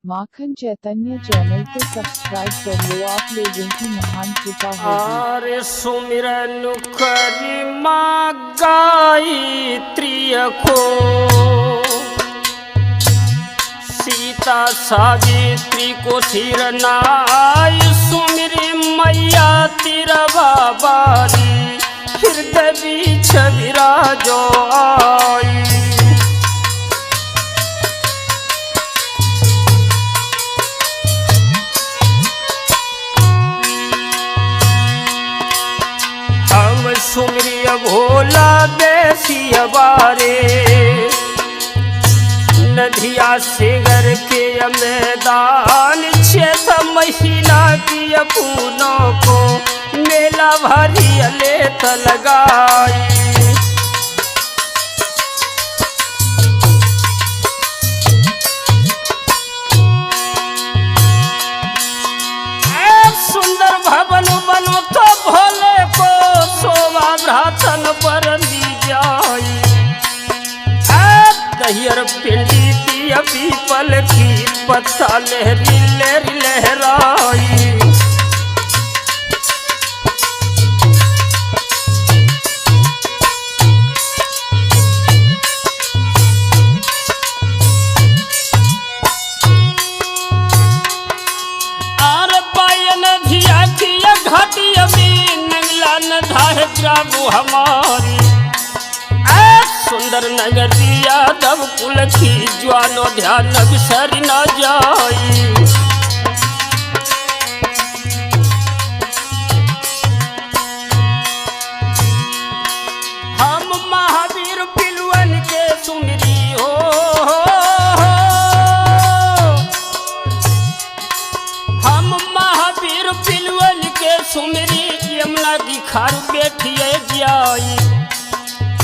माखन चैतन्य channel को subscribe कर लो। आप लोगों की महान कृपा होगी। अरे सुमिरन करी माँ गायत्री को, सीता सावित्री को सिर नाई, सुमिरी मैया तिरवा बारी, हृदय बीच विराजो आई। सुमरिया भोला देसिया बारे, नदिया सेगर के मैदान, क्षेत्र महीना की अपूनों को, मेला भारी लेत लगाई। सुंदर भवन बनो तो भोले को, शोभा भ्रातन पर दी जाई। दहियर पिंडी दिया पीपल की पत्ता लहरी लहरी लहराई। प्रभु हमारी सुंदर नगरिया दब कुल की, ज्वालो ध्यान बिसर न जाई। हम महावीर पिलवन के सुमिरी हो, हम महावीर पिलवन के सुमिरी, यमुना दिखार बैठिए जाई।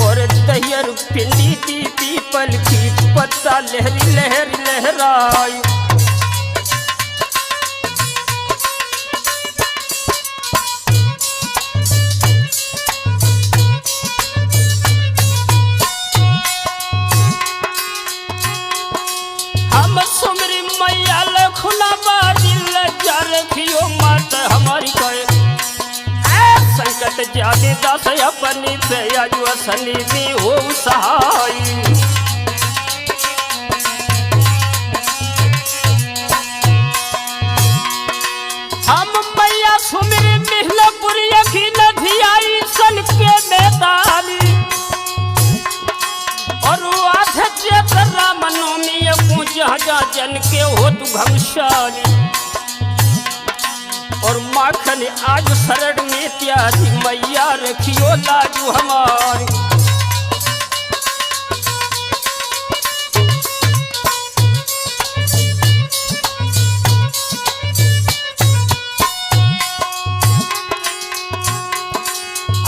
और दहियर पिंडी की पीपल की पत्ता लहरी लहरी लहराई। हम सुमरी मैया लखुना बारी, लज्जा रखियो मात हमारी कहे, संकट जागे दास अपनी पे आजू असली में हो सहाय। हम मैया सुमिर मिहलपुरी की नदी आई सन के मैदानी, और आध चेत राम नवमी पूजा जन के हो तू घमशाली। और माखन आज शरण में त्यागी, मैया रखियो लाजू हमारी।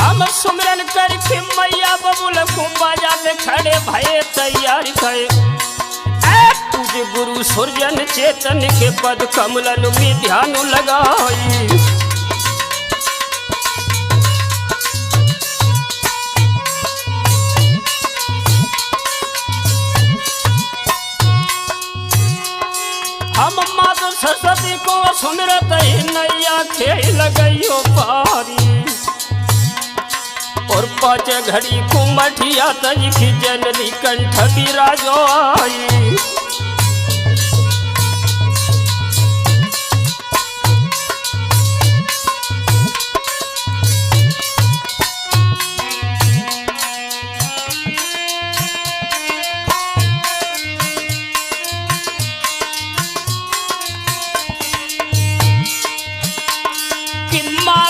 हम सुमिरन करके मैया बबुल को बाजा में खड़े भये तैयारी करे। पूज्य गुरु सुरजन चेतन के पद कमलन में ध्यान लगाई। हम माता सरस्वती को सुमिरत ही नैया खेल गईयो पारी। और पाँच घड़ी कुमठिया तज की जननी कंठ विराजो आई।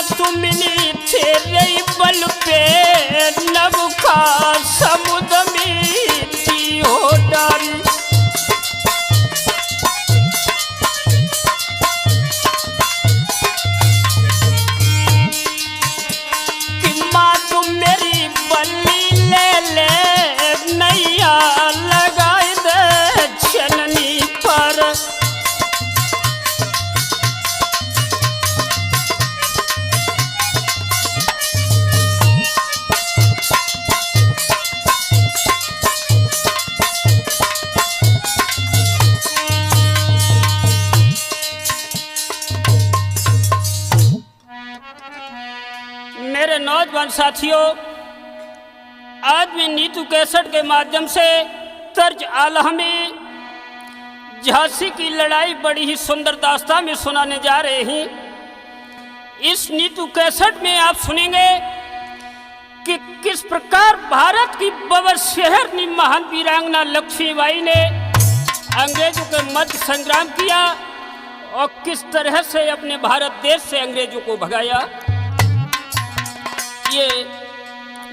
तुमने तेरे बल पे नभ का समुद्र में थी हो डारी। कि माँ तुम मेरी बल्ली ले ले, नैया लगाए दे जननी पर। नौजवान साथियों, आज मैं नीतू कैसेट के माध्यम से तर्ज आला में झांसी की लड़ाई बड़ी ही सुंदर दास्तां में सुनाने जा रहे हैं। इस नीतू कैसेट में आप सुनेंगे कि किस प्रकार भारत की बबर शहर महान वीरांगना लक्ष्मीबाई ने अंग्रेजों के मध्य संग्राम किया और किस तरह से अपने भारत देश से अंग्रेजों को भगाया। ये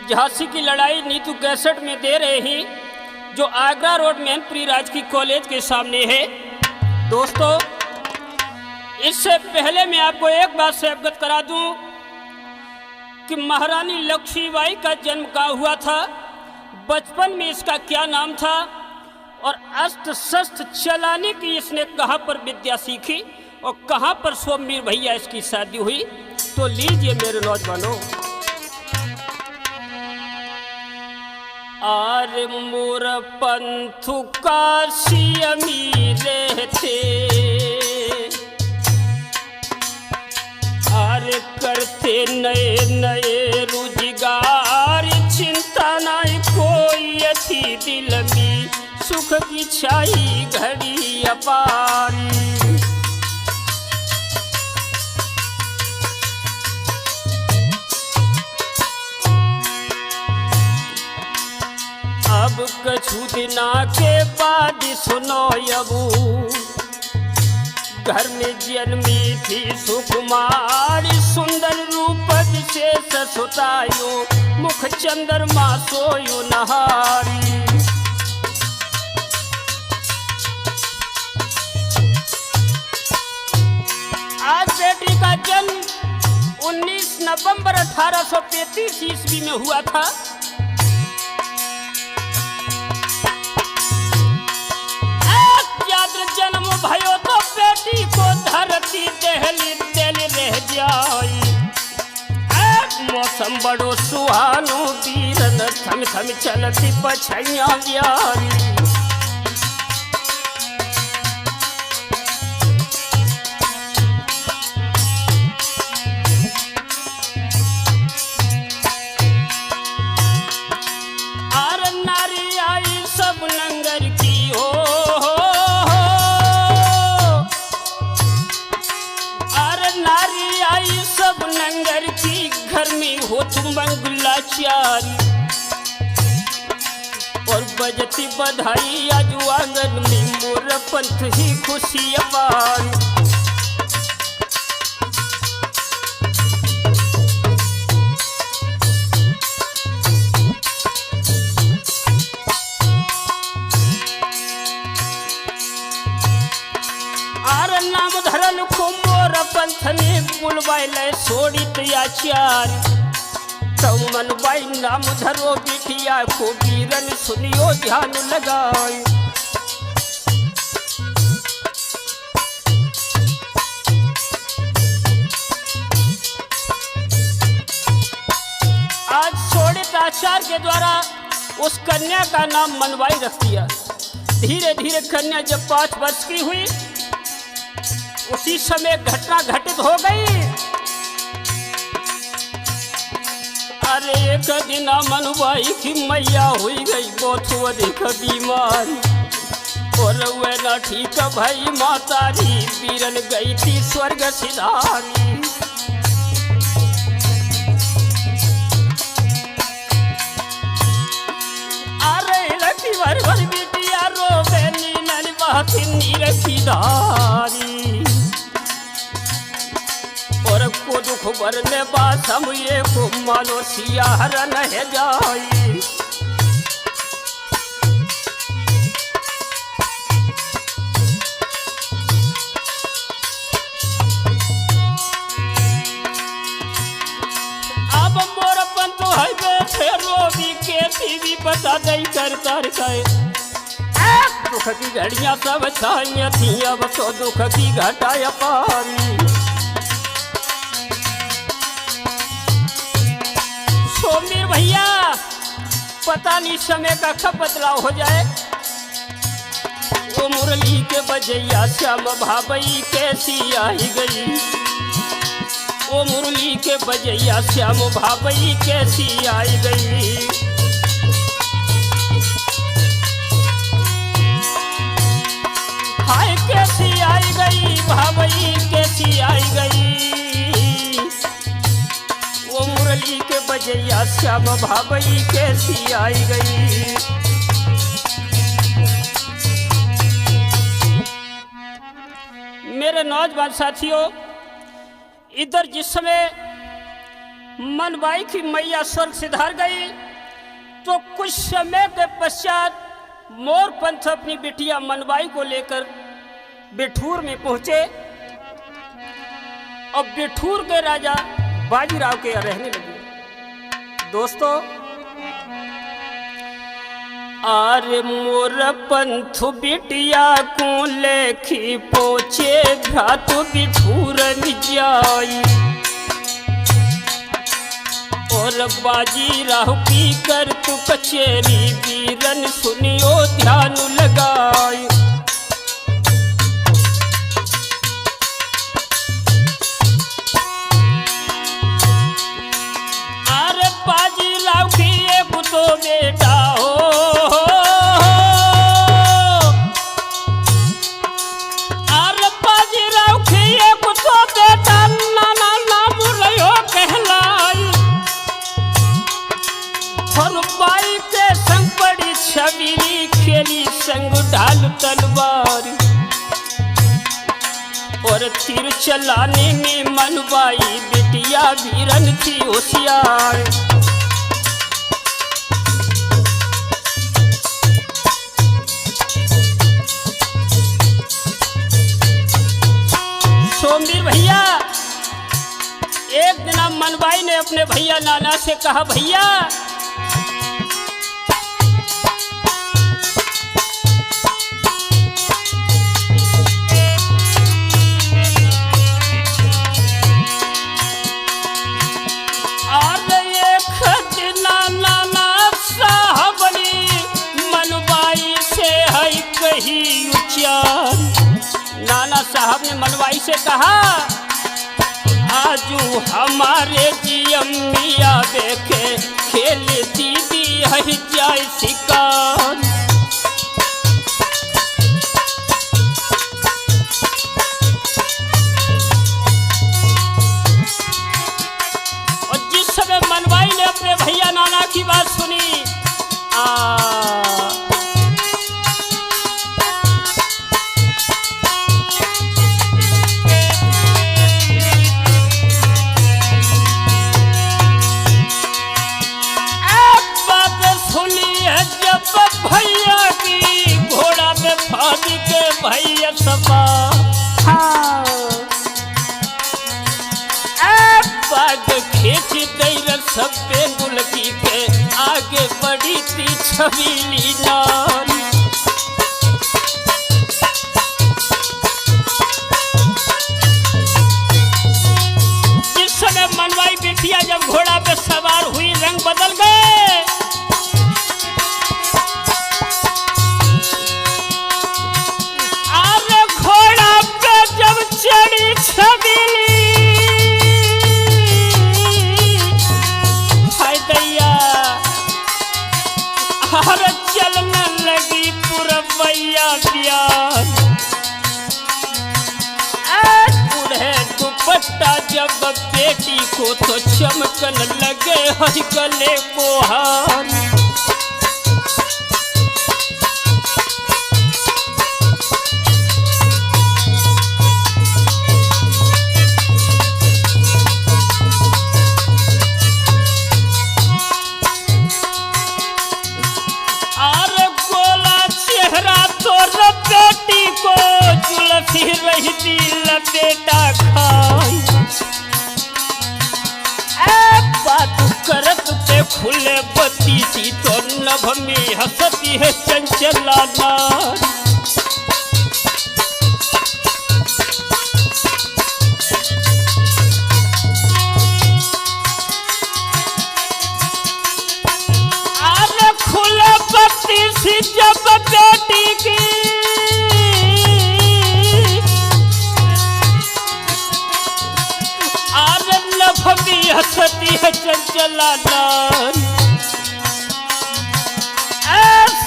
झांसी की लड़ाई नीतू कैसेट में दे रहे हैं, जो आगरा रोड मैनपुरी राजकीय कॉलेज के सामने है। दोस्तों, इससे पहले मैं आपको एक बात से अवगत करा दूं कि महारानी लक्ष्मीबाई का जन्म कहाँ हुआ था, बचपन में इसका क्या नाम था और अस्त्र शस्त्र चलाने की इसने कहाँ पर विद्या सीखी और कहाँ पर सोमवीर भैया इसकी शादी हुई। तो लीजिए मेरे नौजवानों। आर मोर पंथु काशी अमीर थे, आर करते नए नए रोजगार, चिंता नहीं कोई थी दिल में, सुख की छाई घड़ी अपारी। अब कछु दिना के बाद सुनो यबू, घर में जन्मी थी सुकुमारी, सुंदर रूप विशेष सुतायो, मुख चंद्रमा सोयो नहारी। आज बेटी का जन्म 19 नवंबर 1835 ईस्वी में हुआ था। जन्म भयो तो बेटी को धरती दहली दिल रह जाई, मौसम बड़ो सुहानो वीरन थम थम चलती पछैया यारी। आर नारी आई सब नंगर की हो, नंगर की घर में हो तुम मंगलाचारी, और बजती बधाई आज आंगन में मोर पंथ ही खुशी अपार। आर नाम धरन को मोर पंथ ने बुलवाइले सोड़ी त्याचार, तौ मन बाई नाम धरो बिटिया को वीरन सुनियो ध्यान लगाए। आज सोड़ित आचार के द्वारा उस कन्या का नाम मनवाई रख दिया। धीरे धीरे कन्या जब 5 वर्ष की हुई, उसी समय घटना घटित हो गई। अरे एक दिन मनवाई की मैया हुई गई बहुत अधिक बीमारी, और वे न ठीक भाई मातारी, वीरन गई थी स्वर्ग सिधारी। अरे लकी भर भर बिटिया रोवे नीलन बहती नीर की धारी, और को दुख भरने बात हम ये को मानो सिया हरन है जाई। अब मोर पंतो है बैठे रोवी के टीवी बता दई करता रहे, दुख की घड़ियां सब छाइयां थी, अब तो दुख की घटाया पारी। सोमवीर भैया पता नहीं समय का कब बदलाव हो जाए, वो मुरली के बजैया श्याम भाभई कैसी आई गई, ओ मुरली के बजैया श्याम भावई कैसी आई गई। हाय कैसी आई गई भावई कैसी आई गई। ओ मुरली के बजैया श्याम भावई कैसी आई गई। मेरे नौजवान साथियों, इधर जिस समय मनबाई की मैया स्वर्ग सिधार गई तो कुछ समय के पश्चात मोरपंथ अपनी बिटिया मनबाई को लेकर बिठूर में पहुंचे और बिठूर के राजा बाजीराव के यहाँ रहने लगे। दोस्तों, आरे मोर पंथ बिटिया को लेखी पोचे भ्रातु बिठूर जाई और बाजीराव की कर तू कचेरी वीरन सुनियो ध्यान लगाई। आरे बाजीराव की एक तो बेटा हो, छबीली खेली संग ढाल तलवार और तीर चलाने में मनबाई बिटिया वीरन थी होशियार। सोमवीर भैया, एक दिन मनबाई ने अपने भैया नाना से कहा, भैया नाना साहब ने मनबाई से कहा, आजू हमारे जी अम्मिया देखे खेल दीदी है जाए शिकार। और जिस समय मनबाई ने अपने भैया नाना की बात सुनी, भैया की घोड़ा में फाद के भैया सपा बाग खींच दे सब पे गुलकी के आगे बढ़ी थी छबीली नार। जिस समय मनबाई बिटिया जब घोड़ा पे सवार हुई रंग बदल गए। चढ़ी छबीली हाय दैया, हर चलने लगी पुरवैया प्यार। बूढ़े दुपट्टा जब बेटी को तो चमकन लगे हर गले को हार। बेटी को जुल्फी रहती लपेटा खाई, बात करत पे खुले बत्ती सी तो नभ में हंसती है चंचला नार। खुले बत्ती सी जब बेटी की हंसती है चंचला नारी।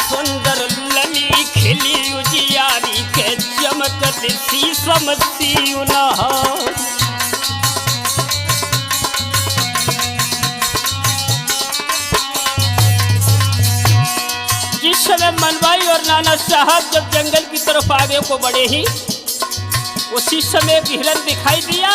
सुंदर लली खिली उजियारी के चमकत शीशम सियुनहार। जिस समय मनवाई और नाना साहब जब जंगल की तरफ आगे को बढ़े ही उसी समय एक हिरन दिखाई दिया।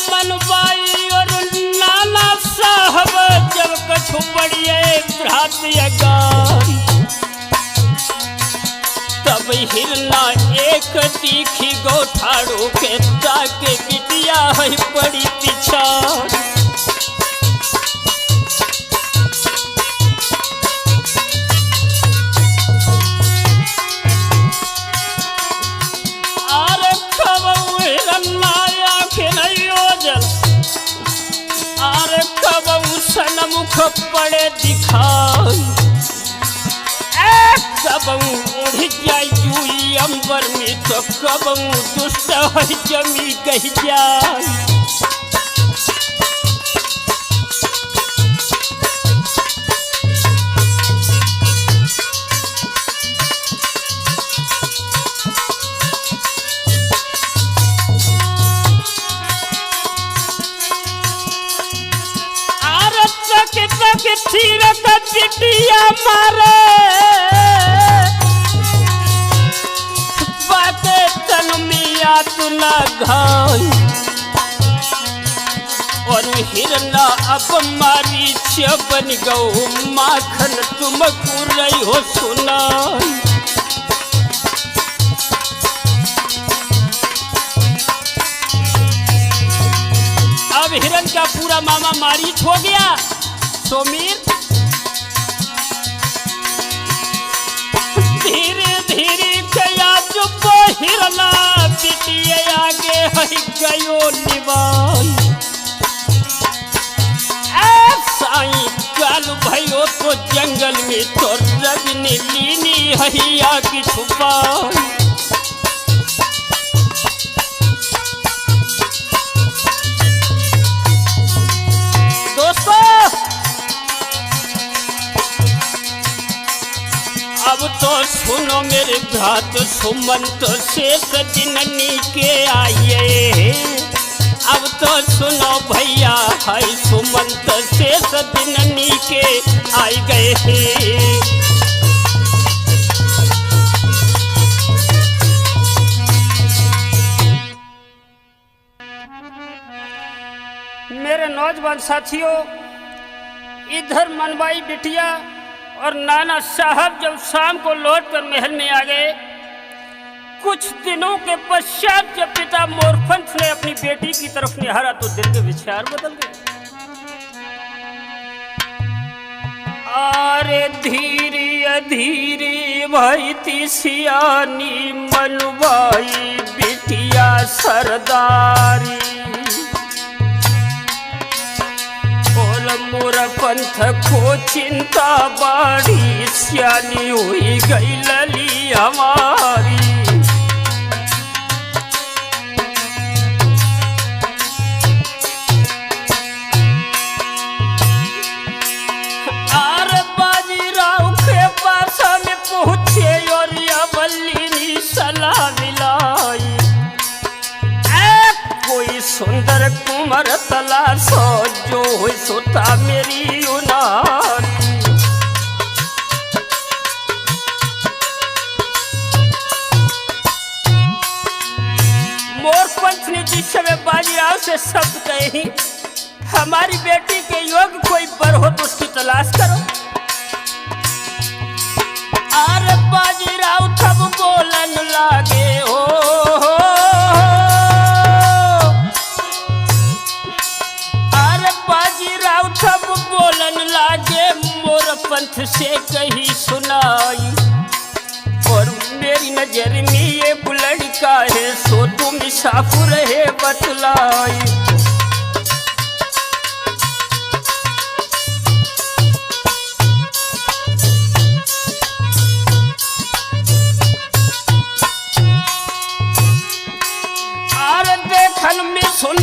मनवाई और नाना साहब जब कछु बढ़िए गारी तब हिरना एक तीखी गोठाड़ू के ताके बिटिया है बड़ी पिछाड़। आरे खबऊ हिरना आंखें नहीं ओझल, आरे खबऊ सनमुख पड़े दिखाई। कबऊ उड़ जाए जुई अंबर में तो कबऊ दुष्ट है जमी कह जाए। आरे तक तक तीर का बिटिया मारे तुला घाई। और हिरना अब मारी बन गौ माखन तुमको रही हो सुनाई। अब हिरन का पूरा मामा मारीच हो गया। सोमीर धीरे धीरे कया चुप हिरना बिटिया आगे है गयो निवाई। साई काल भयो तो जंगल में तो रजनी लीनी है आगे छुपाई। दोस्तों अब तो सुनो मेरे घात सुमंत शेष दिननी के आइए। अब तो सुनो भैया है सुमंत शेष दिननी के आई गए हैं। मेरे नौजवान साथियों, इधर मनवाई बिटिया और नाना साहब जब शाम को लौटकर महल में आ गए, कुछ दिनों के पश्चात जब पिता मोरपंथ ने अपनी बेटी की तरफ निहारा तो दिल के विचार बदल गए। आरे धीरे धीरे भाई ती सियानी मनवाई बिटिया सरदारी। मोरपंथ को चिंता बाड़ी सियानी हुई गई लली हमारी। आर बाजीराव के पास में पहुंचे और अवल्ली सलाह मिलाई। कोई सुंदर कुमार तलाशो जो हो सोता मेरी उनारी। मोरपंथ ने जिस समय बाजीराव से शब्द कहे, हमारी बेटी के योग कोई बर हो तो उसकी तलाश करो। आर बाजीराव तब बोलन लागे हो सब बोलन लागे मोरपंथ से कही सुनाई। और मेरी नजर में ये लड़का है सो तुम साफ रहे बतलाई।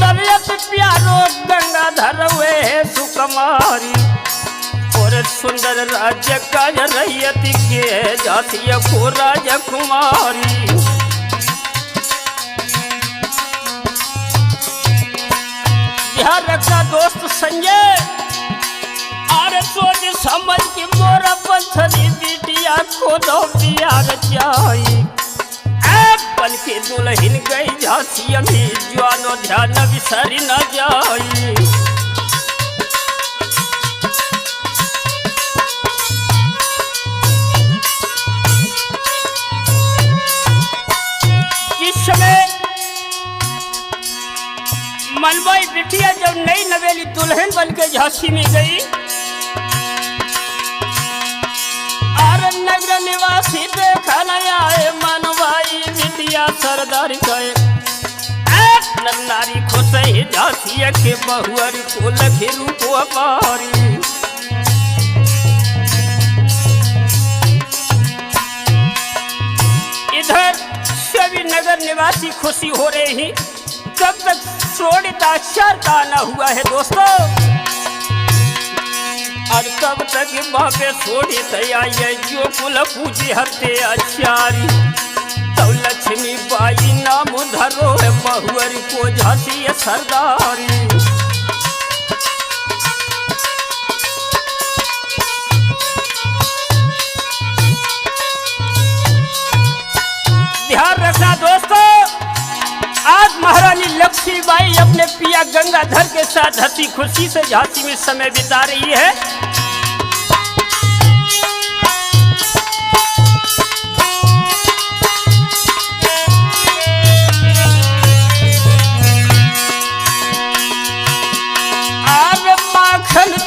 सबयत प्यारो गंगाधर वे सुकुमारी और सुंदर राज्य काज रैयत के जातिय को राजकुमारी। ध्यान रखना दोस्त संजय, अरे सोच समझ के मोरा पत्थरी बिटिया को दो प्यार चाहिए। बन के दुल्हन गई झांसी में जवानो ध्यान बिसरी न जाई। जिस समय मनवाई बिटिया जब नई नवेली दुल्हन बन के झांसी में गई, नगर निवासी देखा नया मनवाई बिटिया सरदार गए। नारी खुश झांसी के बहुअर को लखे रूपो पारी। इधर सभी नगर निवासी खुशी हो रहे हैं, तब तक शोणिताक्षर का आना हुआ है दोस्तों। और तब तक बापे छोड़ी तैयारी जो कुल पूजी हते आचारी। तो लक्ष्मी बाई नाम धरो है बहुअर को झांसी सरदारी। ध्यान रखना दोस्तों, आज महारानी लक्ष्मीबाई अपने पिया गंगाधर के साथ हंसी खुशी से झांसी में समय बिता रही है।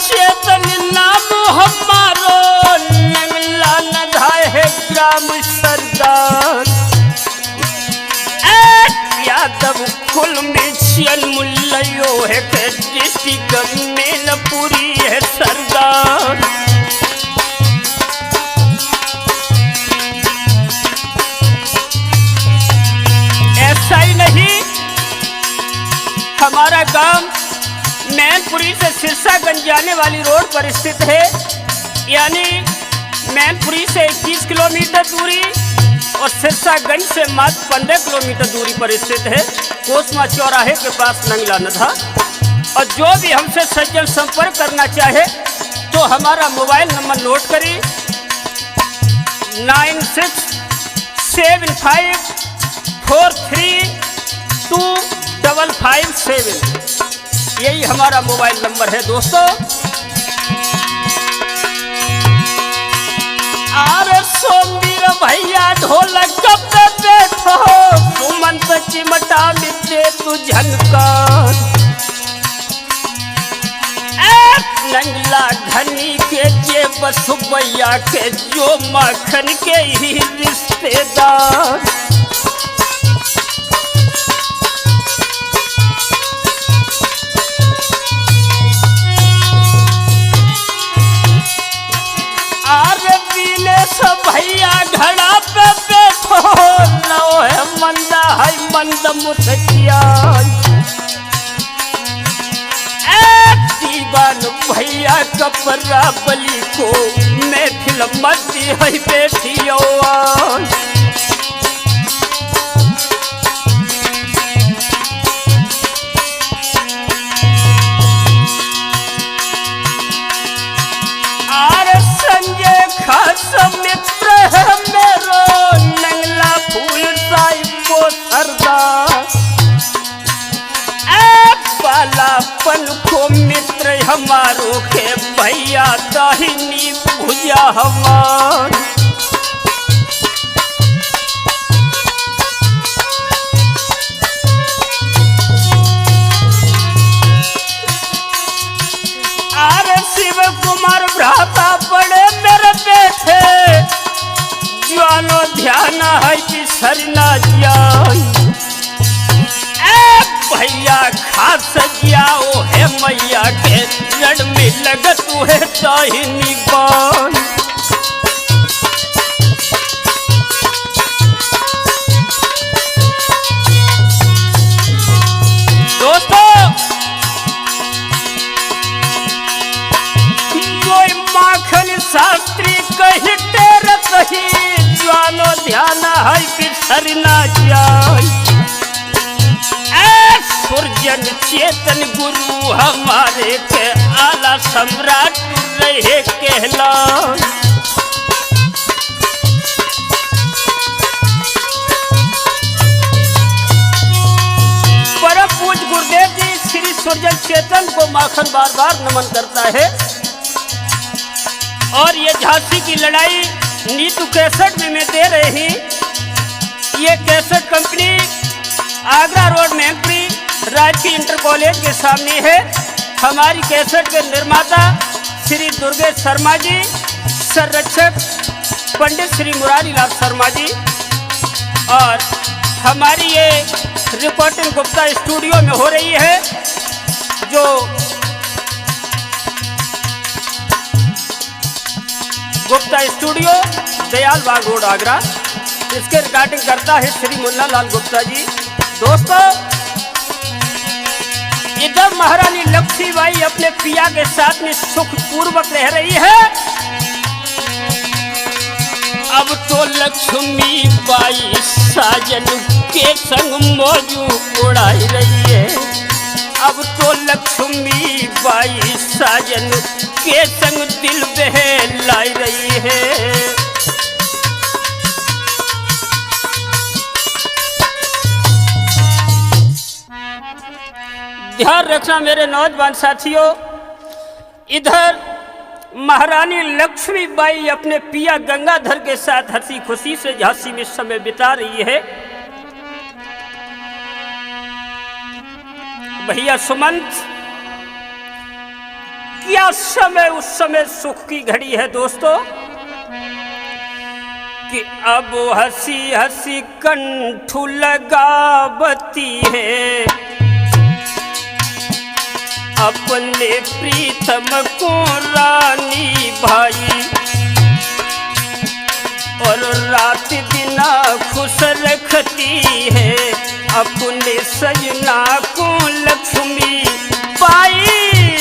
चेतन नाम हमारो नंगला नधाय है ग्राम सरदार। यादव कुल में छियन मुल्लो है के डिस्ट्रिक्ट मेलपुरी है सरदार। ऐसा ही नहीं, हमारा गांव मैनपुरी से सिरसागंज जाने वाली रोड पर स्थित है। यानी मैनपुरी से 21 किलोमीटर दूरी और सिरसागंज से मात्र 15 किलोमीटर दूरी पर स्थित है। कोसमा चौराहे के पास नंगला नधा। और जो भी हमसे सज्जन संपर्क करना चाहे तो हमारा मोबाइल नंबर नोट करें 9674325557। यही हमारा मोबाइल नंबर है दोस्तों। अरे सोमवीर भैया ढोलक कब बैठो सुमंत चिमटा मिटे तू झनकार। नंगला घनी के जे बसुबैया के जो माखन के ही रिश्तेदार। भैया घड़ा पे बैठो लो है मंदा है मंद मुठिया। दीवान भैया कपड़ा बली को महफिल मची है बैठियो। संजय खास मित्र है मेरो नंगला फूल साहिबो सरदार। बालापन को मित्र हमारो के भैया दाहिनी भुजा हमार। शिव कुमार भ्राता बड़े मेरे बेटे जानो ध्यान है कि सरना जाई। भैया खास जाओ है मैया के जड़ में लगत है दाहिनी बाई। दोस्तों ध्यान है बिसर ना जाए। सुरजन चेतन गुरु हमारे के आला सम्राट रहे कहला। परम पूज्य गुरुदेव जी श्री सुरजन चेतन को माखन बार बार नमन करता है। और ये झांसी की लड़ाई नीतू कैसेट में दे रहे हैं। ये cassette company Agra road Mainpuri राजकीय इंटर कॉलेज के सामने है। हमारी कैसेट के निर्माता श्री दुर्गेश शर्मा जी, संरक्षक पंडित श्री मुरारी लाल शर्मा जी। और हमारी ये रिकॉर्डिंग गुप्ता स्टूडियो में हो रही है, जो गुप्ता स्टूडियो दयाल बाग रोड आगरा। इसके रिकॉर्डिंग करता है श्री मुन्ना लाल गुप्ता जी। दोस्तों, इधर महारानी लक्ष्मीबाई अपने पिया के साथ में सुख पूर्वक रह रही है। अब तो लक्ष्मीबाई साजन के संग मौजू उड़ाई रही है। अब तो लक्ष्मीबाई साजन के संग दिल बहलाई रही है। ध्यान रखना मेरे नौजवान साथियों, इधर महारानी लक्ष्मीबाई अपने पिया गंगाधर के साथ हंसी खुशी से झांसी में समय बिता रही है। भैया सुमंत, क्या समय उस समय सुख की घड़ी है दोस्तों, कि अब हंसी हंसी कंठू लगावती है अपने प्रीतम को रानी भाई। और रात दिन खुश रखती है अपने सजना को लक्ष्मी बाई।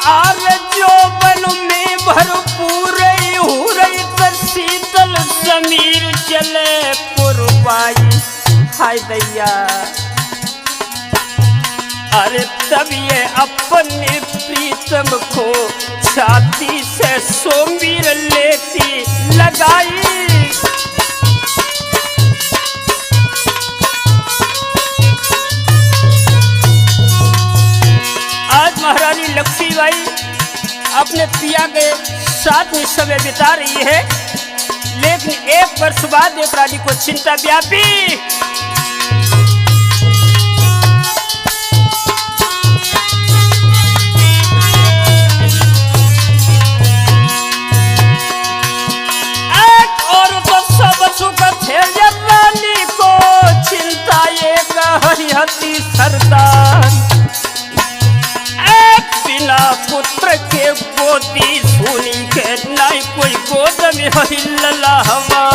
और जो बन में भरपूर हो रही शीतल समीर चले पुरवाई। हाय दैया, अरे तब ये अपने प्रीतम को छाती से सोमीर लेती लगाई। आज महारानी लक्ष्मीबाई अपने पिया के साथ में समय बिता रही है, लेकिन एक वर्ष बाद एक रानी को चिंता व्यापी। एक और तो सब सुख थे रानी को चिंता एक हरिहती सरदार। बिना पुत्र के गोदी सुनी के नहीं कोई गोद में हिलला हवा।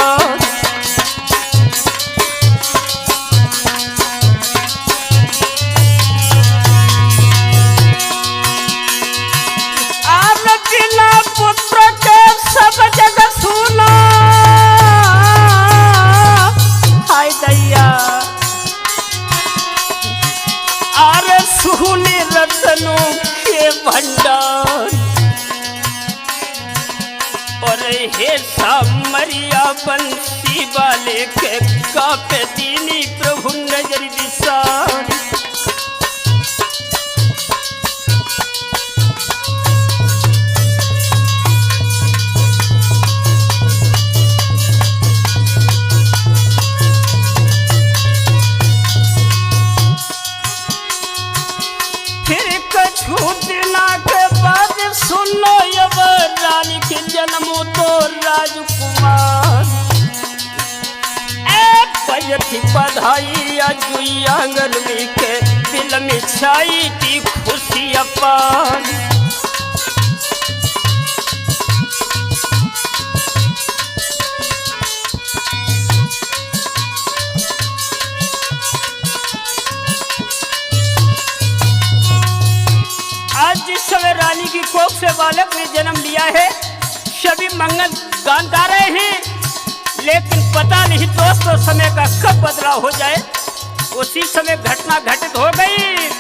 बिना पुत्र के सब जगह सुना। हाय दैया, आरे सुनी रतनों के भंडार। और हे सामरिया बंसी वाले के कापे दीनी प्रभु नजर विसार। फिर कछु दिना के बाद सुनो अब रानी के जन्मो तो राजकुमार। एक बजती बधाई जुई आंगन में के दिल में छाई थी खुशी अपार। से बालक ने जन्म लिया है। सभी मंगल गान गा रहे हैं, लेकिन पता नहीं दोस्तों समय का कब बदलाव हो जाए। उसी समय घटना घटित हो गई।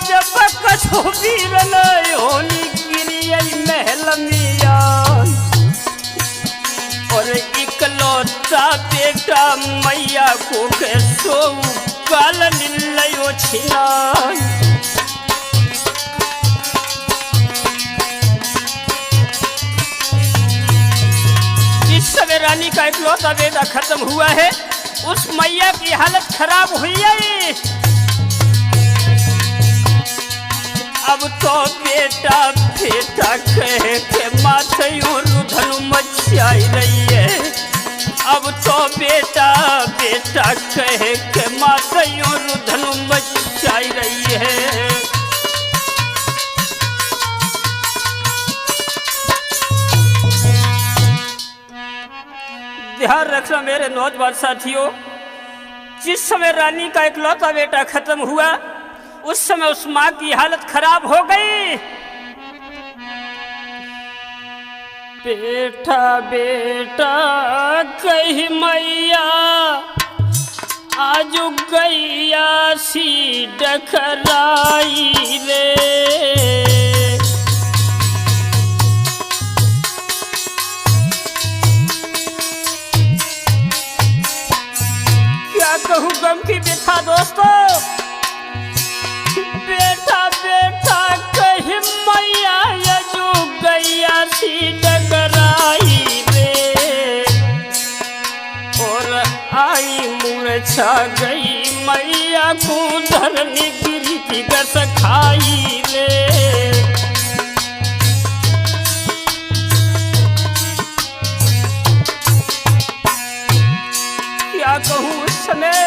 जब कछो वीरन होनी गिरी महल मिया, और इकलौता बेटा मैया को के सो काल नीलो छिना। इस समय रानी का इकलौता बेटा खत्म हुआ है। उस मैया की हालत खराब हुई है। अब तो बेटा बेटा कह के माथे रुधन मचाई रही है। अब तो बेटा बेटा कह के माथे रुधन मचाई रही है। ध्यान रखना मेरे नौजवान साथियों, जिस समय रानी का इकलौता बेटा खत्म हुआ, उस समय उस मां की हालत खराब हो गई। बेटा बेटा कही मैया आज गैया सी डकराई रे। क्या कहूँ गम की व्यथा दोस्तों। बेटा बेटा कही मैया जो गैया सी डगराई रे, और आई मूर्छा गई मैया को धरनी गिरी थी गस खाई रे। क्या कहूँ उस समय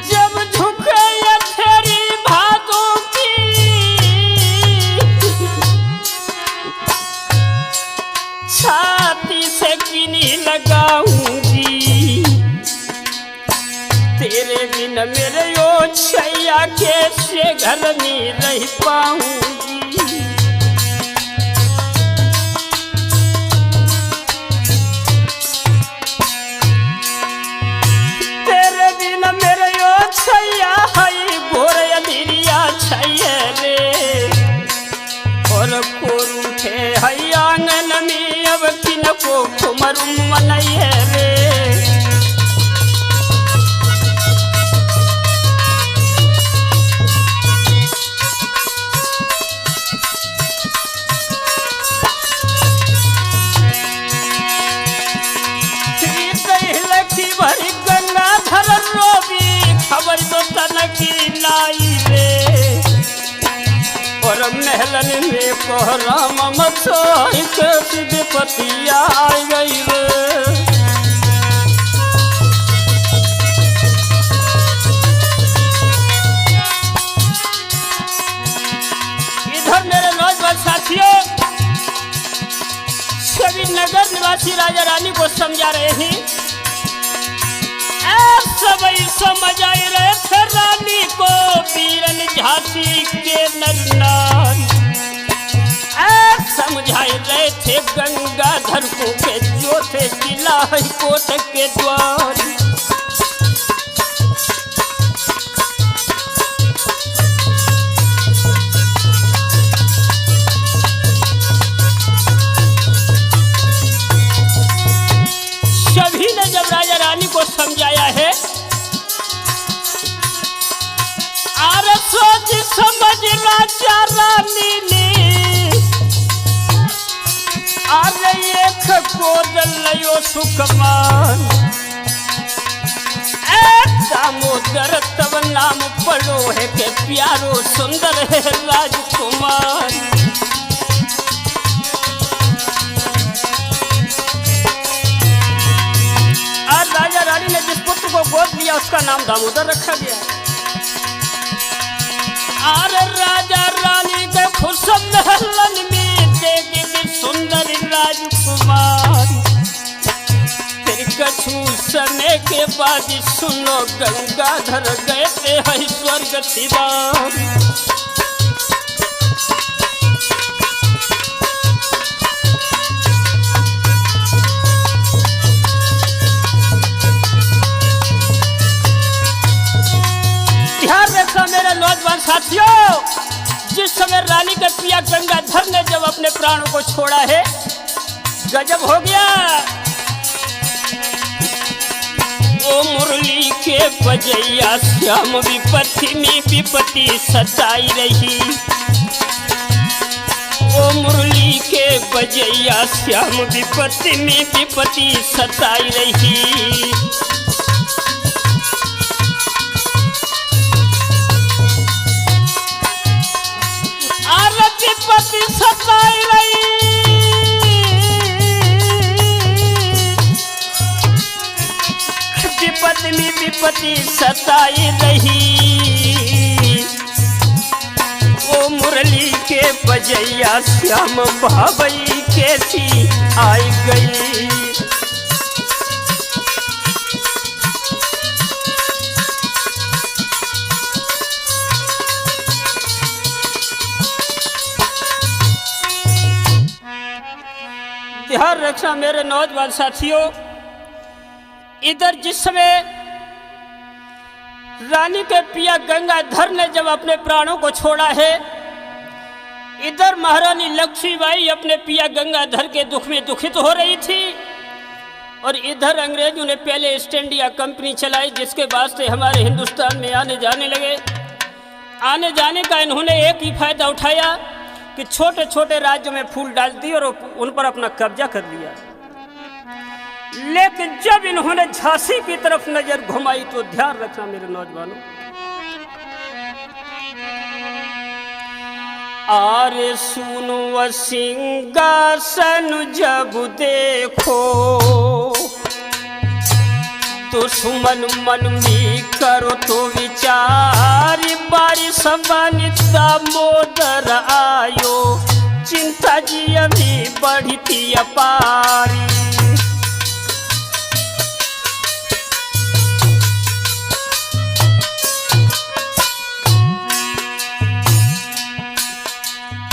जब झुके तेरी भादों की छाती से किनी लगाऊंगी। तेरे बिन मेरे यो छैया कैसे घर में रह पाऊंगी। तेरे बिन मेरे यो छैया हई घोर अधीरिया छैया रे, और कोरूठे हई आंगन में अब किन को कुमरुम मनैया रे। भरी गंगाधर रोबी खबर तो तनकी लाई रे, और महलन में कोहराम मचोई के विपतिया आई गई रे। इधर मेरे नौजवान साथियों सभी नगर निवासी राजा रानी को समझा रहे हैं। सबई समझ आए रहे थे रानी को वीरन झांसी के नर नारी। समझाए रहे थे गंगाधर को के जो थे किला कोट के द्वार। सभी ने जब राजा रानी को समझाया है, आर सोच समझ राजा रानी ने आरे एक कोदल लयो सुकमान। दामोदर तब नाम पड़ो है के प्यारो सुंदर है राजकुमार। राजा रानी ने जिस पुत्र को गोद लिया उसका नाम दामोदर रखा गया। और राजा रानी के खुश महलन में देगी सुंदर राजकुमार। फिर समय के बाद सुनो गंगाधर गए थे है स्वर्ग सिधाम। ध्यान रखना मेरे नौजवान साथियों, जिस समय रानी के पिया गंगाधर ने जब अपने प्राणों को छोड़ा है, गजब हो गया। ओ मुरली के बजैया श्याम विपत्ति में विपत्ति सताई रही। ओ मुरली के बजैया श्याम विपत्ति में विपत्ति सताई रही। विपत्ति सताई रही, विपत्ति में विपत्ति सताई रही। ओ मुरली के बजैया श्याम भावई कैसी आई गई। ध्यान रखना मेरे नौजवान साथियों, इधर जिस समय रानी के पिया गंगाधर ने जब अपने प्राणों को छोड़ा है, इधर महारानी लक्ष्मीबाई अपने पिया गंगाधर के दुख में दुखित हो रही थी, और इधर अंग्रेजों ने पहले ईस्ट इंडिया कंपनी चलाई, जिसके बाद से हमारे हिंदुस्तान में आने जाने लगे। आने जाने का इन्होंने एक ही फायदा उठाया कि छोटे छोटे राज्यों में फूल डाल दी और उन पर अपना कब्जा कर लिया। लेकिन जब इन्होंने झांसी की तरफ नजर घुमाई तो ध्यान रखना मेरे नौजवानों, आरे सुनो सिंहासन जब देखो, दुश्मन मन में करो तो विचार, बारिश बनिता मोदर आयो, चिंता जी अभी बढ़ती अपारी।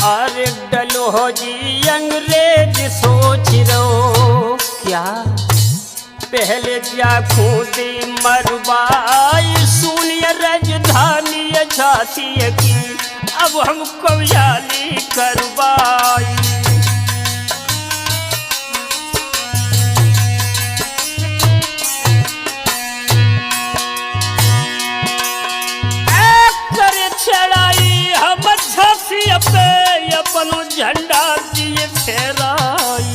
अरे डलो हो जी अंग्रेज सोच रो क्या, पहले जाखू दे मरवाई, सुनिए राजधानी झांसी की अब हम कब्जाली करवाई। करे चढ़ाई हम झांसी पे अपनो झंडा दिए फहराई।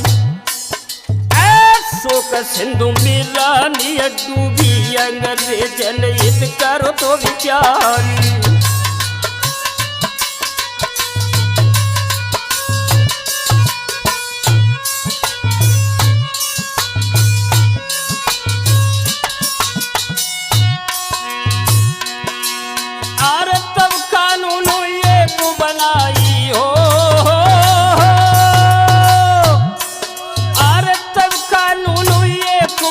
शोक सिंधु में रानी डूबी, अंग्रेजन हित करो तो विचारी। अरे तब कानून एक बनाई हो,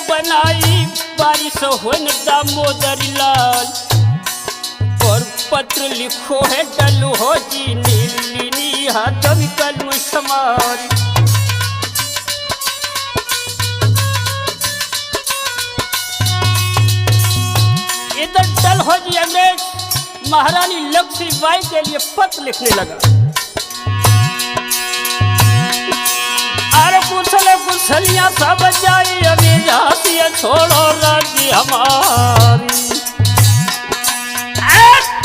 बनाई बारिश होन दामोदर लाल, और पत्र लिखो है डलो हो जी नीलिनी हाथम कलम समारी। इधर डल हो जी अंग्रेज महारानी लक्ष्मीबाई के लिए पत्र लिखने लगा। कुशल कुशलियाँ सब जाई अभी झांसी, छोड़ो राज्य हमारी।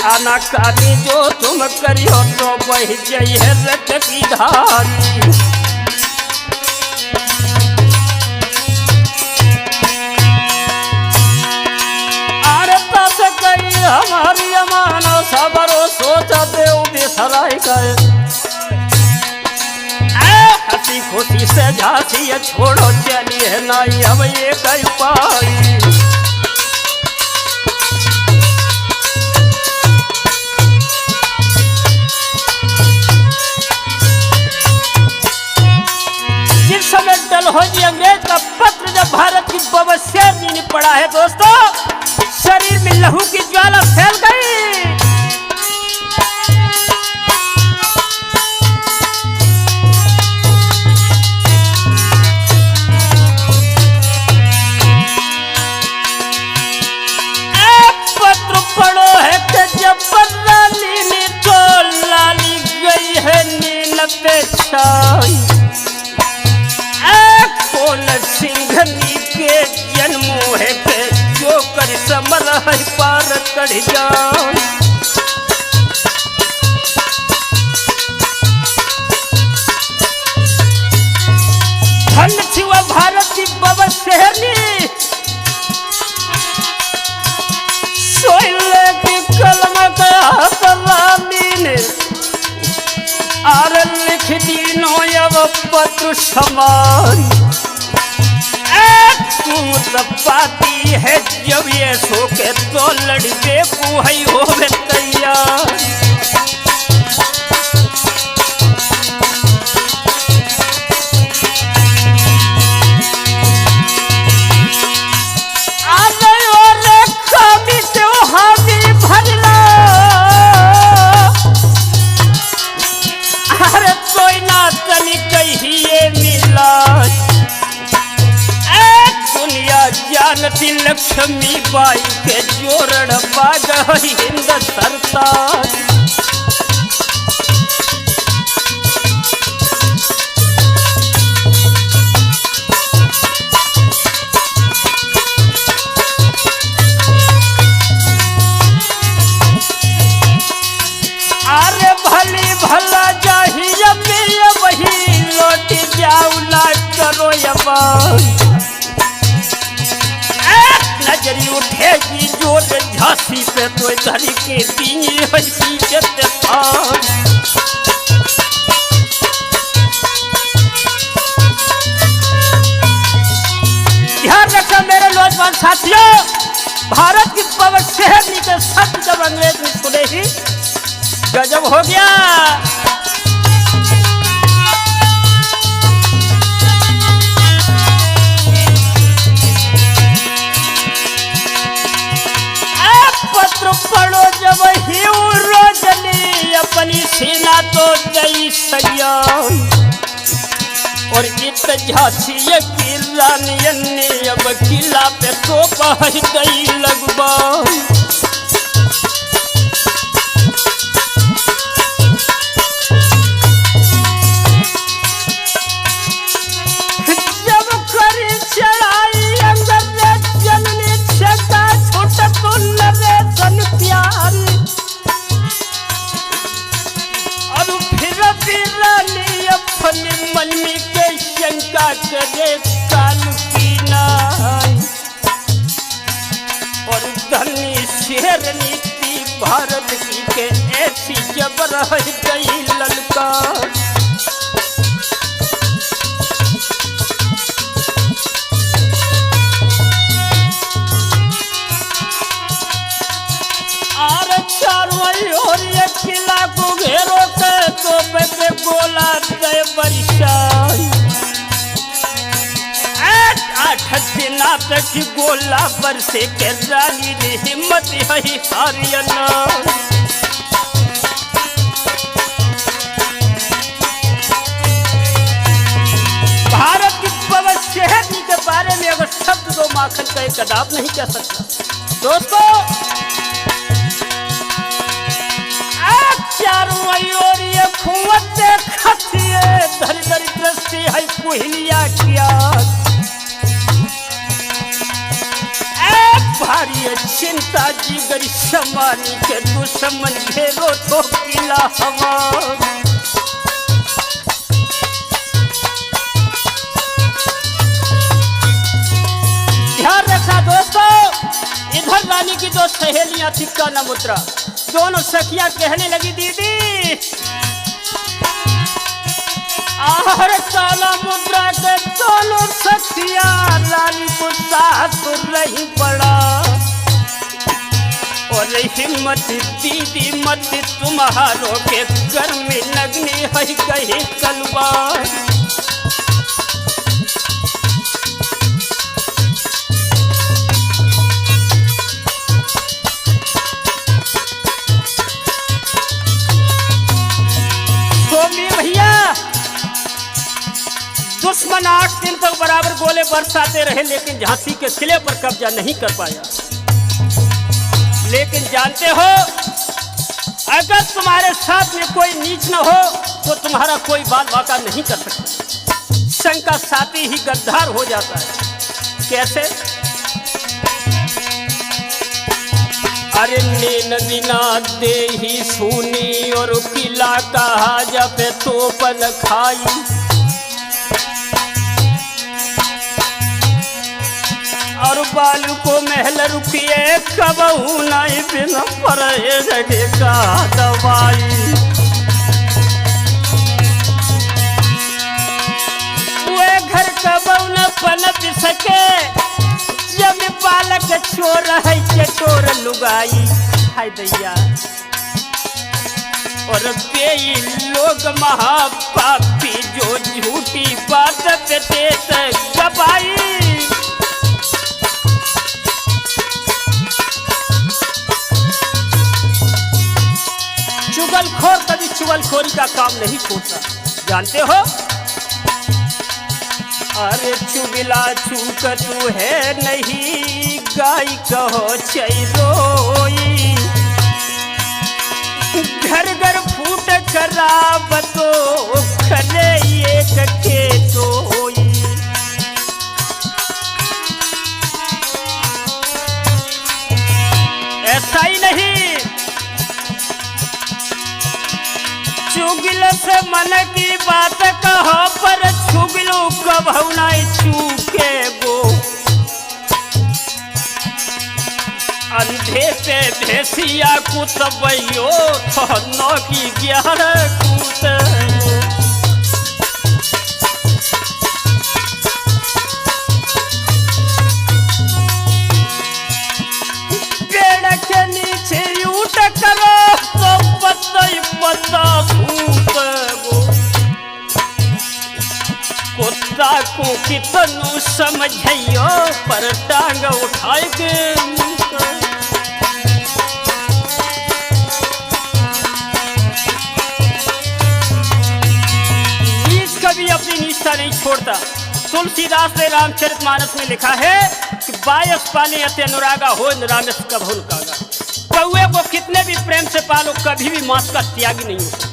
आना कानी जो तुम करियो तो बह जाई है रक्त की धारी। अरे पास करी हमारी अमानो सबरो सोचते बिसराई गए। हसी खुशी से झांसी छोड़ो चलिए नाई अब ये कई पाई। जिस समय डलहौजी अंग्रेज का पत्र जब भारत की बवसियर पड़ा है दोस्तों, शरीर में लहू की ज्वाला फैल गई। पत्र पड़ो है कि जब रानी ने तो लाली गई है नील पे छाई। कौन सिंघनी के जन्म है के जो कर समर है पार कर जाओ। धन छिवा भारत की बाबा शहरनी सोइले की कलम का रानी ने आर लिख दी नोयव पत्र समारी। तू पाती है जब ये सो के तो लड़के को है होवे तैयार। जानती लक्ष्मी बाई के जोरण बाग हिंद सरताज। अरे भली भला जाहिए वही लौट जाऊ ना करो यबान। नजरी उठेगी जोर झांसी पे तो धरी के दीनी हसी जते था। ध्यान रखना मेरे नौजवान साथियों, भारत की पवन शहरनी के शब्द जब अंग्रेज ने सुने ही गजब हो गया। पढ़ो जब ही रोजनी अपनी सेना तो गई सजा। और इत झांसी की रानियन ने अब किला पे तो पहुंच गई लगभग। जब करी चढ़ाई अंग्रेज जननी छका छूट तो लगे सन प्यारी। और फिर रानी अपने मन में के शंका करे काल की नाई। और धनी शेर नीति भारत की के ऐसी जबर गई ललकार। और ये किला को घेरो के तो पे गोला गए बरसाई। 8 दिन तक गोला बरसे के रानी ने हिम्मत है हारियना। भारत की पवन शहरनी के बारे में अगर शब्द दो माखन का एक कदाप नहीं कह सकता दोस्तों। चारों ओर ये खुवते खतिए धरी धरी दृष्टि है कोहिलिया किया। भारी चिंता जिगरी समारी के दुश्मन घेरो तो किला हवा। ध्यान रखना दोस्तों, इधर रानी की दो सहेलियां थी काना मुद्रा। दोनों सखियां कहने लगी दीदी आहर काला मुद्रा के दोनों सखियां रानी को साथ रही पड़ा। और हिम्मत दीदी मत तुम्हारों के घर में लगनी है कहीं तलवार। दुश्मन 8 दिन तक बराबर गोले बरसाते रहे, लेकिन झांसी के किले पर कब्जा नहीं कर पाया। लेकिन जानते हो, अगर तुम्हारे साथ में कोई नीच न हो तो तुम्हारा कोई बाल बाका नहीं कर सकता। संग का साथी ही गद्दार हो जाता है। कैसे? अरे नैन बिना दे ही सुनी और किला कहा जब तो पल खाई। और बालू को महल रुकिए कबहू नहीं बिना परे का दवाई। वे घर कबहू न पनप सके जब बालक चोर है चटोर लुगाई। हाय दैया, और बेई लोग महापापी जो झूठी बात पे देते गवाई। चुगलखोर कभी चुगलखोरी का काम नहीं छोड़ता, जानते हो? अरे चुगला चूक तू है नहीं, गाय कहो चैरोई। घर घर फूट खराब तो खले एक के तोई। ऐसा ही नहीं, चुगल से मन की बात कहो पर चुगलो कबहू नहीं चूके गो। अंधे पे भेसिया कुतबैयो तो नौ की 11 कूत। पेड़ के नीचे ऊट करो तो पत्ता ही पत्ता फूट गो। कुत्ता को कितनु समझियो पर टांग उठाए के नीच कभी अपनी निष्ठा नहीं छोड़ता। तुलसीदास ने रामचरितमानस में लिखा है कि बायस पाले अति अनुरागा हो रामेश कभू कागा। कौए को कितने भी प्रेम से पालो कभी भी मांस का त्यागी नहीं हो सकता।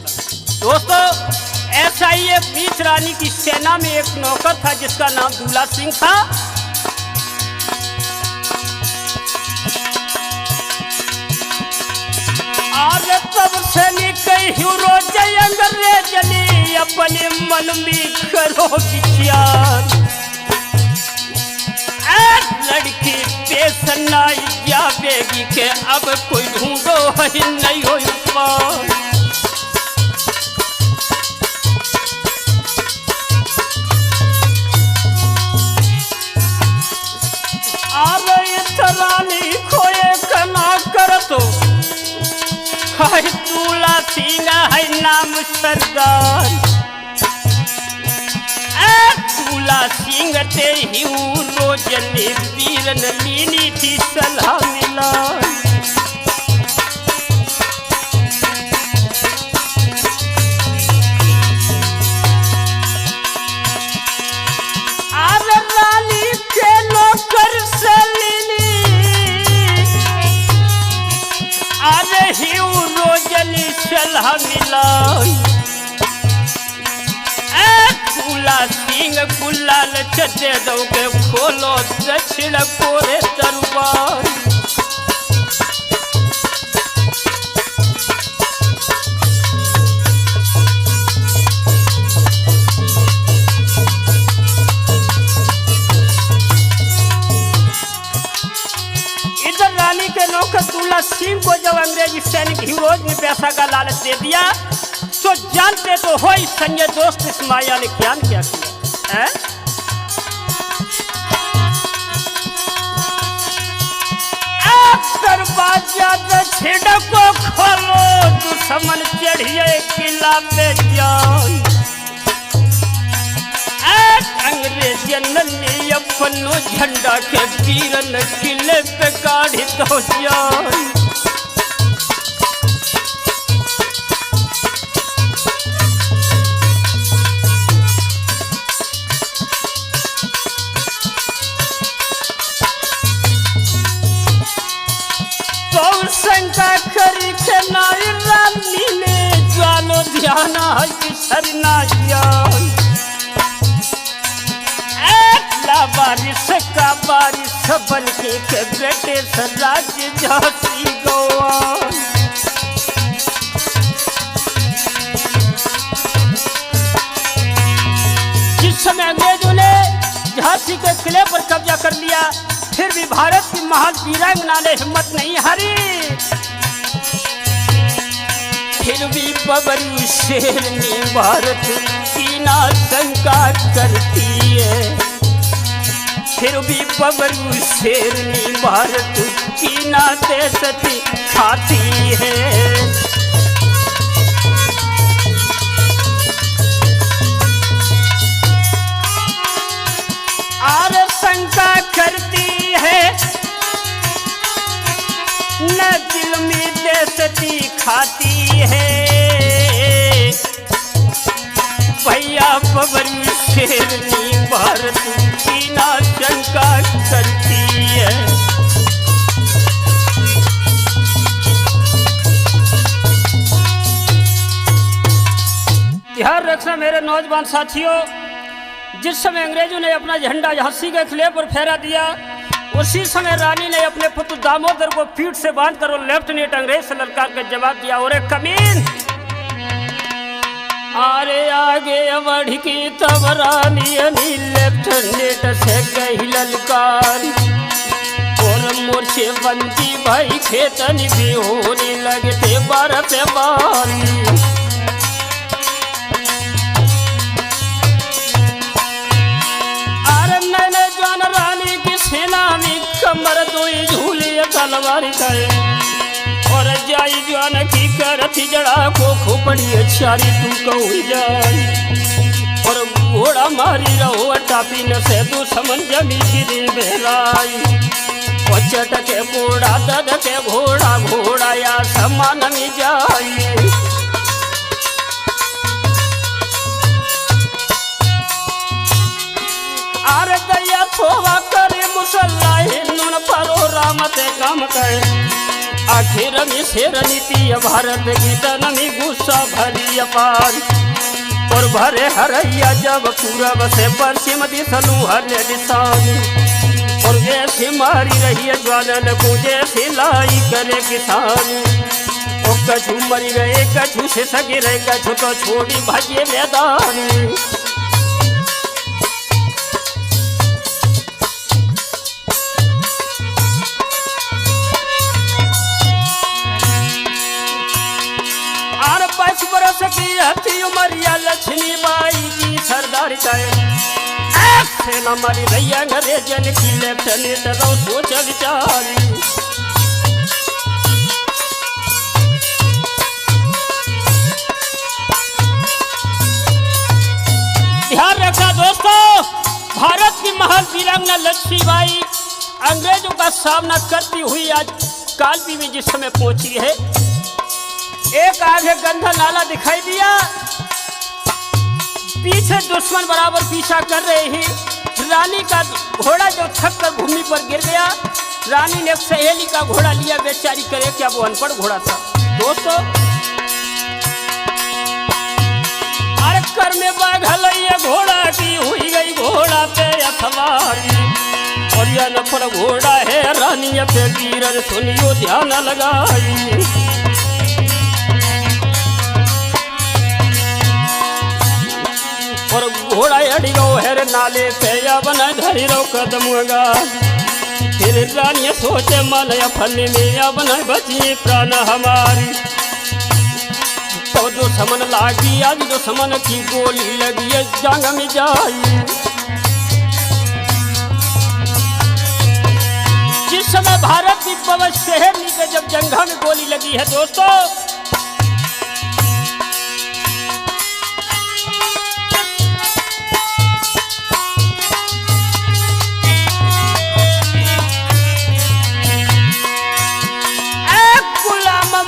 दोस्तों, ऐसा ही एक नीच रानी की सेना में एक नौकर था जिसका नाम दूल्हा सिंह था। और तब से निकही रोज अंग्रेजनी अपने मन में करो विचार। लड़की पेश नहीं जावेगी के अब कोई ढूंढो ही नहीं हो पार। रानी खोए कना कर तो हाय दूल्हा सिंह है नाम सरदार। दूल्हा सिंह ते ही रोजनी वीरन लीनी थी सलाह मिला। रानी के नौकर से ही रोजनी सलाह मिला। दूल्हा सिंह गुलाल चटे दो के खोलो दक्षिण कोरे दरबार। रानी के नौकर दूल्हा सिंह को जब अंग्रेजी सैनिक हीरोज ने पैसा का लालच दे दिया तो जानते तो हो ही संजय दोस्त इस माया ने क्या किया। दरवाजा दक्षिण को खोलो दुश्मन चढ़िए किला पे जाओ। अंग्रेजन ने अपनो झंडा के वीरन किले पे गाड़ी दो जाए। ध्याना है कि सरना जान बारिश का बारिश बन के बेटे राज्य झांसी गोवा। जिस समय अंग्रेजों ने झांसी के किले पर कब्जा कर लिया, फिर भी भारत की महान वीरांगना ने हिम्मत नहीं हारी। फिर भी बबरू शेरनी भारत की ना शंका करती है। फिर भी बबरू शेरनी भारत की ना देशती खाती है। और शंका करती है न दिल में देशती खाती है। भैया बबरू शेरनी भारत की ना शंका करती है। ध्यान रखना मेरे नौजवान साथियों, जिस समय अंग्रेजों ने अपना झंडा झांसी के किले पर फहरा दिया, उसी समय रानी ने अपने पुत्र दामोदर को पीठ से बांधकर और लेफ्टिनेंट अंग्रेज से ललकार कर जवाब दिया, और एक कमीन आरे आगे बढ़ की तब रानी लेफ्टिनेंट से कही ललकार, और मोर्चे बंदी भाई खेतन भी होने लगते बार पे बारी। सेना में कमर दोई झूले तलवार करे, और जाई जान की करती जड़ा को खोपड़ी अचारी तू कहू जाई, और घोड़ा मारी रहो टापी न से तू समन जमी गिरी बेलाई। पचट के घोड़ा दद के घोड़ा घोड़ा या समान में जाई। आर दया थोवा करे मुसल्लाही नुन परो रामते काम करे। आखिर में शेर नीति भारत गीतन में गुस्सा भरी अपार, और भरे हरैया जब पूरब से पश्चिम दिशनु हर निशान, और ऐसी मारी रही ज्वालन को जैसे लाई करे किसान। और कछु मरी गए कछु से सगे रहे कछु तो छोड़ी भाग्य मैदान। की हथी उमरिया लक्ष्मी बाई की सरदार चाहे सेना मारी रैया अंग्रेजन की लेफ्टिनेंट रो सोच विचारी। ध्यान रखना दोस्तों, भारत की महान वीरांगना लक्ष्मीबाई अंग्रेजों का सामना करती हुई आज कालपी में जिस समय पहुंची है, एक आगे गंधा नाला दिखाई दिया, पीछे दुश्मन बराबर पीछा कर रहे हैं। रानी का घोड़ा जो थक कर भूमि पर गिर गया, रानी ने सहेली का घोड़ा लिया, बेचारी करे क्या वो अनपढ़ घोड़ा था दोस्तों। अरे कर में बाघल ये घोड़ा की हुई गई घोड़ा पे सवारी, और यह नफर घोड़ा है रानी पे वीरन सुनियो ध्यान लगाई। और घोड़ा अड़ी गो हेर नाले पे या बना धरी रो कदम गा, फिर रानी सोचे मन या फनी में या बना बची प्राण हमारी। तो जो समन लागी आज जो समन की गोली लगी है जंग में जाई। जिस समय भारत की पवन शहर के जब जंगा में गोली लगी है दोस्तों,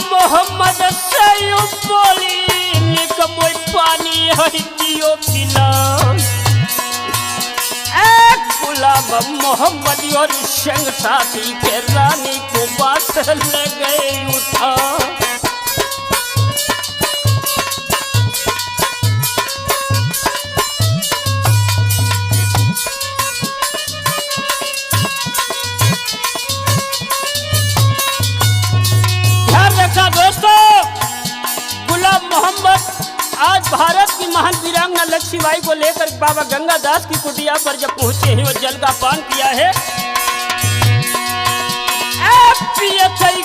मोहम्मद सयू बोली निकमोई पानी हरियो पिला। गुलाम मोहम्मद और संग साथी के रानी को बात ले गए उठा। महान वीरांगना लक्ष्मीबाई को लेकर बाबा गंगादास की कुटिया पर जब पहुंचे हैं और जल का पान किया है,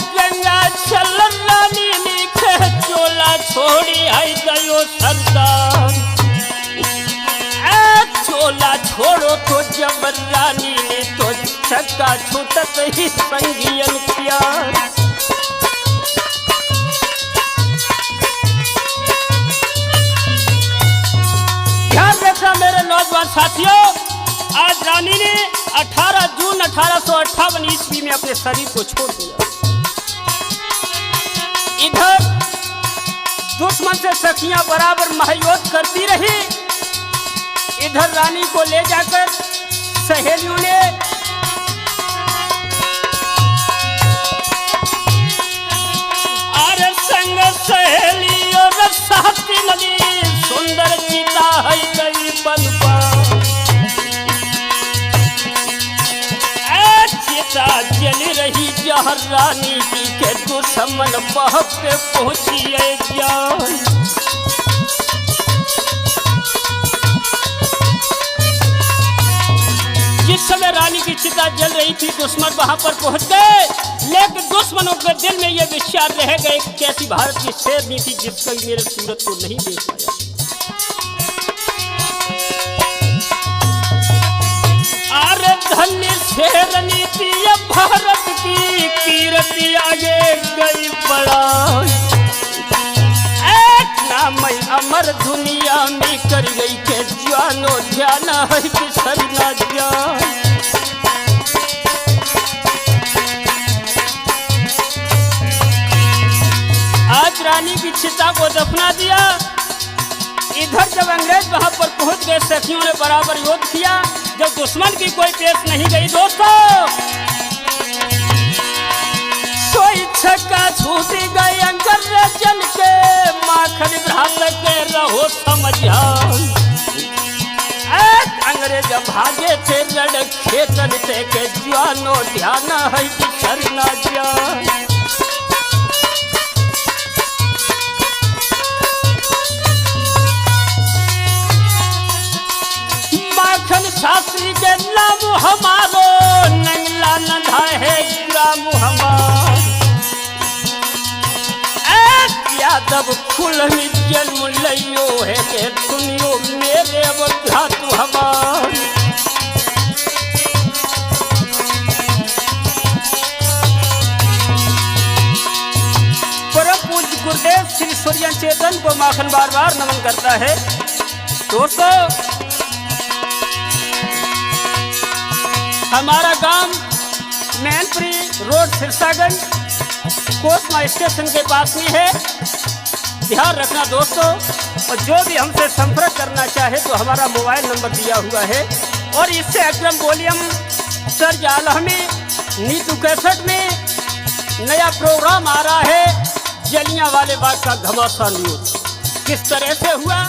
गंगा चल रानी लिखे चोला छोड़ी आई गयो सरदार। चोला छोड़ो तो जब रानी ने तो छक्का छूटत ही संगियन प्यार। ध्यान रखना मेरे नौजवान साथियों, आज रानी ने 18 जून 1858 ईस्वी में अपने शरीर को छोड़ दिया। इधर दुश्मन से सखियां बराबर महायुद्ध करती रही, इधर रानी को ले जाकर सहेलियों ने अरे संग सहेली और साथी नदी सुंदर चिता है कई बनपा। चिता जल रही जहर रानी की के दुश्मन बहक पे पहुंची जान। जिस समय रानी की चिता जल रही थी दुश्मन वहां पर पहुंच गए, लेकिन दुश्मनों के दिल में यह विचार रह गए कि कैसी भारत की शेरनी थी जिसका मेरे सूरत को नहीं देख पाया। अरे धन्य शेरनी थी भारत की कीर्ति आगे गई बड़ा। एक नाम अमर दुनिया में कर गई के जानो ध्यान है कि सर ना जान। आज रानी की चिता को दफना दिया। इधर जब अंग्रेज वहां पर पहुंच गए, सखियों ने बराबर युद्ध किया। जब दुश्मन की कोई पेश नहीं गई दोस्तों, सोई छक्का छूटी गई अंग्रेजन के माखन भ्रात के रहो समझान। अंग्रेज भागे थे लड़ खेतन से के जानो ध्यान है कि सर ना जान। शास्त्री के नाम हमारो नंगला नधा है ग्राम हमार। यादव कुल में जन्म लियो है के सुनियो मेरे अब धातु हमार। परम पूज्य गुरुदेव श्री सूर्य चेतन को माखन बार बार नमन करता है। दोस्तों, हमारा गांव मैनपुरी रोड सिरसागंज कोसमा स्टेशन के पास में है। ध्यान रखना दोस्तों, और जो भी हमसे संपर्क करना चाहे तो हमारा मोबाइल नंबर दिया हुआ है। और इससे अग्रम वॉल्यूम सर्ज आलमी नीतू कैसेट में नया प्रोग्राम आ रहा है, जलियांवाले बाग का घमासान न्यूज किस तरह से हुआ